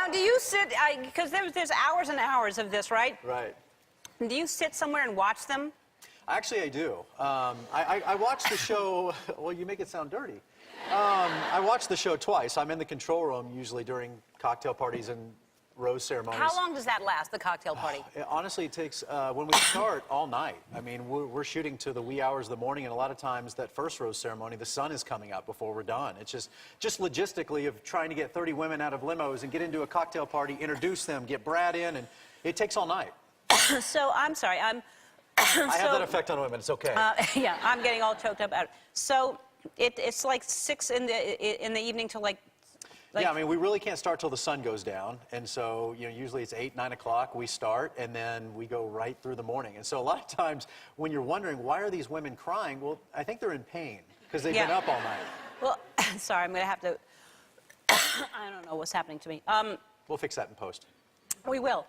Now, do you sit, because there's hours and hours of this, right? Right. Do you sit somewhere and watch them? Actually, I do. I watch the show, well, you make it sound dirty. I watch the show twice. I'm in the control room usually during cocktail parties and rose ceremonies. How long does that last, the cocktail party? Honestly, it takes, when we start, all night. I mean, we're shooting to the wee hours of the morning, and a lot of times that first rose ceremony, the sun is coming up before we're done. It's just logistically of trying to get 30 women out of limos and get into a cocktail party, introduce them, get Brad in, and it takes all night. So, I'm sorry, I have that effect on women, it's okay. Yeah, I'm getting all choked up. So, it's like 6 in the evening till like... Yeah, I mean, we really can't start till the sun goes down, and so, you know, usually it's 8, 9 o'clock we start, and then we go right through the morning. And so a lot of times when you're wondering, why are these women crying? Well, I think they're in pain, because they've been up all night. Well, sorry, I'm going to have to... I don't know what's happening to me. We'll fix that in post. We will.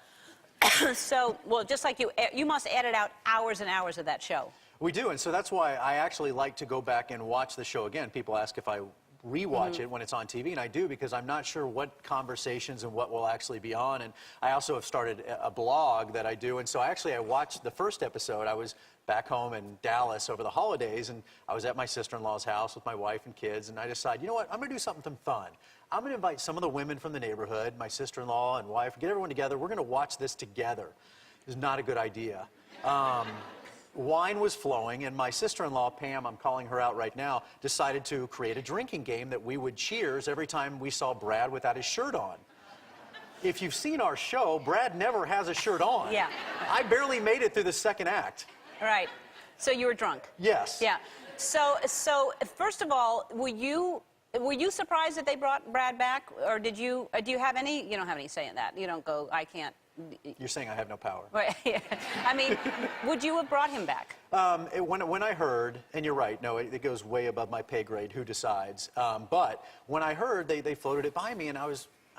So, well, just like you must edit out hours and hours of that show. We do, and so that's why I actually like to go back and watch the show again. People ask if I rewatch it when it's on TV, and I do, because I'm not sure what conversations and what will actually be on. And I also have started a blog that I do, and so I watched the first episode. I was back home in Dallas over the holidays, and I was at my sister-in-law's house with my wife and kids, and I decided, you know what, I'm going to do something fun. I'm going to invite some of the women from the neighborhood, my sister-in-law and wife, get everyone together. We're going to watch this together. It's not a good idea. Wine was flowing, and my sister-in-law, Pam, I'm calling her out right now, decided to create a drinking game that we would cheers every time we saw Brad without his shirt on. If you've seen our show, Brad never has a shirt on. Yeah. I barely made it through the second act. Right. So you were drunk? Yes. Yeah. So first of all, were you surprised that they brought Brad back, or do you have any? You don't have any say in that. You don't go, I can't. You're saying I have no power. Right. I mean, would you have brought him back? When I heard, and you're right, no, it goes way above my pay grade, who decides. But when I heard, they floated it by me, and I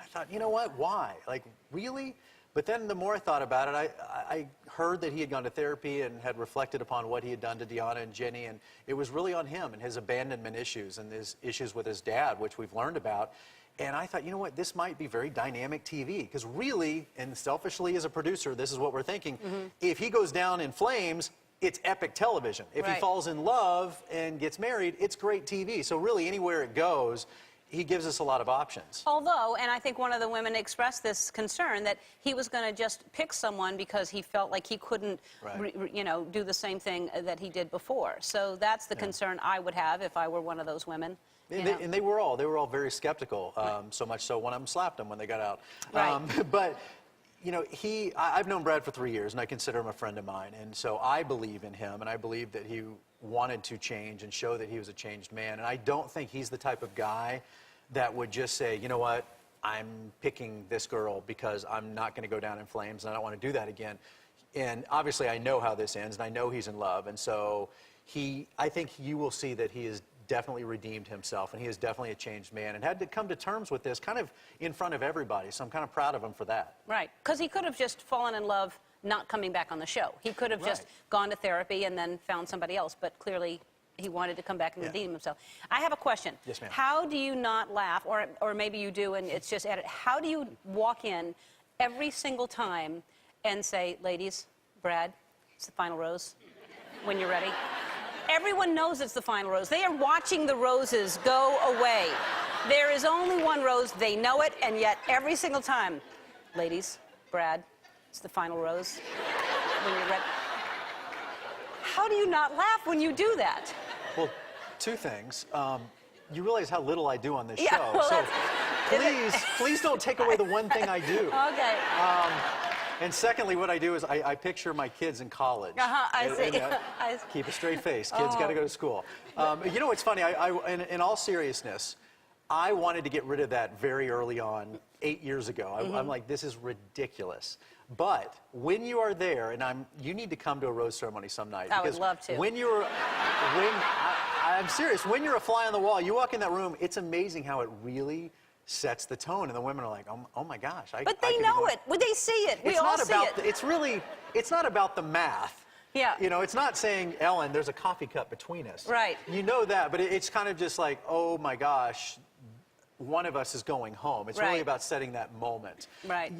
thought, you know what, why? Like, really? But then the more I thought about it, I heard that he had gone to therapy and had reflected upon what he had done to Deanna and Jenny, and it was really on him and his abandonment issues and his issues with his dad, which we've learned about. And I thought, you know what, this might be very dynamic TV, because really, and selfishly as a producer, this is what we're thinking. If he goes down in flames, it's epic television. If he falls in love and gets married, it's great TV. So really, anywhere it goes, he gives us a lot of options. Although, and I think one of the women expressed this concern that he was going to just pick someone because he felt like he couldn't, you know, do the same thing that he did before. So that's the concern I would have if I were one of those women. And they were all very skeptical, so much so one of them slapped him when they got out. But, you know, I've known Brad for 3 years, and I consider him a friend of mine. And so I believe in him, and I believe that he wanted to change and show that he was a changed man. And I don't think he's the type of guy that would just say, you know what, I'm picking this girl because I'm not going to go down in flames, and I don't want to do that again. And obviously, I know how this ends, and I know he's in love. And so I think you will see that he is definitely redeemed himself, and he is definitely a changed man and had to come to terms with this kind of in front of everybody. So I'm kind of proud of him for that. Right. Because he could have just fallen in love not coming back on the show. He could have just gone to therapy and then found somebody else, but clearly he wanted to come back and redeem himself. I have a question. Yes, ma'am. How do you not laugh, or maybe you do and it's just edit, how do you walk in every single time and say, ladies, Brad, it's the final rose, when you're ready? Everyone knows it's the final rose. They are watching the roses go away. There is only one rose. They know it, and yet every single time, ladies, Brad, it's the final rose. When you're ready. How do you not laugh when you do that? Well, two things. You realize how little I do on this show. Well, so please don't take away the one thing I do. Okay. And secondly, what I do is I picture my kids in college. I see. Keep a straight face. Kids got to go to school. You know what's funny? In all seriousness, I wanted to get rid of that very early on, 8 years ago. I'm like, this is ridiculous. But when you are there, and you need to come to a rose ceremony some night. I would love to. I'm serious. When you're a fly on the wall, you walk in that room. It's amazing how it really sets the tone, and the women are like, oh my gosh. But they know it. Would they see it? We all see it. It's not about the math. Yeah. You know, it's not saying, Ellen, there's a coffee cup between us. Right. You know that, but it's kind of just like, oh my gosh, one of us is going home. It's Right. really about setting that moment. Right.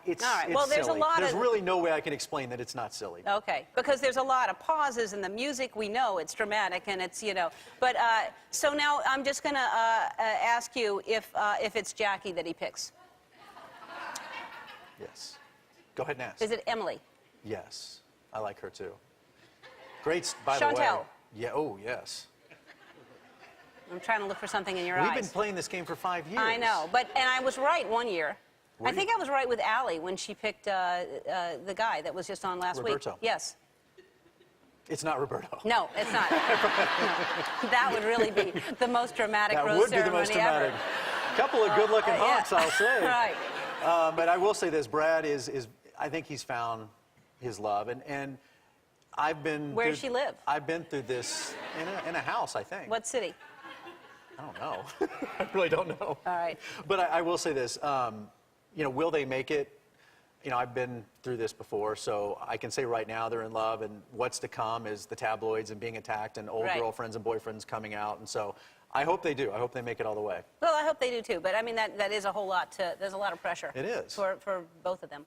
It's, All right. it's Well, there's a silly. lot There's of- really no way I can explain that it's not silly. Okay, because there's a lot of pauses in the music. We know it's dramatic and it's, you know. But so now I'm just going to ask you if it's Jackie that he picks. Yes. Go ahead and ask. Is it Emily? Yes. I like her too. Great, by the way. Chantel. Yeah. Oh, yes. I'm trying to look for something in your We've eyes. been playing this game for 5 years. I know, and I was right one year. Were I think you? I was right with Allie when she picked the guy that was just on last Roberto. week. Yes. It's not Roberto. No, it's not. No. That would really be the most dramatic That rose would be the ceremony most dramatic. ever. Couple of good-looking Yeah. hunks, I'll say. Right. But I will say this: Brad is I think he's found his love, and I've been. Where does she live? I've been through this in a house, I think. What city? I don't know. I really don't know. All right. But I will say this: you know, will they make it? You know, I've been through this before, so I can say right now they're in love, and what's to come is the tabloids and being attacked and old Right. girlfriends and boyfriends coming out, and so I hope they do. I hope they make it all the way. Well, I hope they do too. But I mean, that is a whole lot to. There's a lot of pressure. It is. For both of them.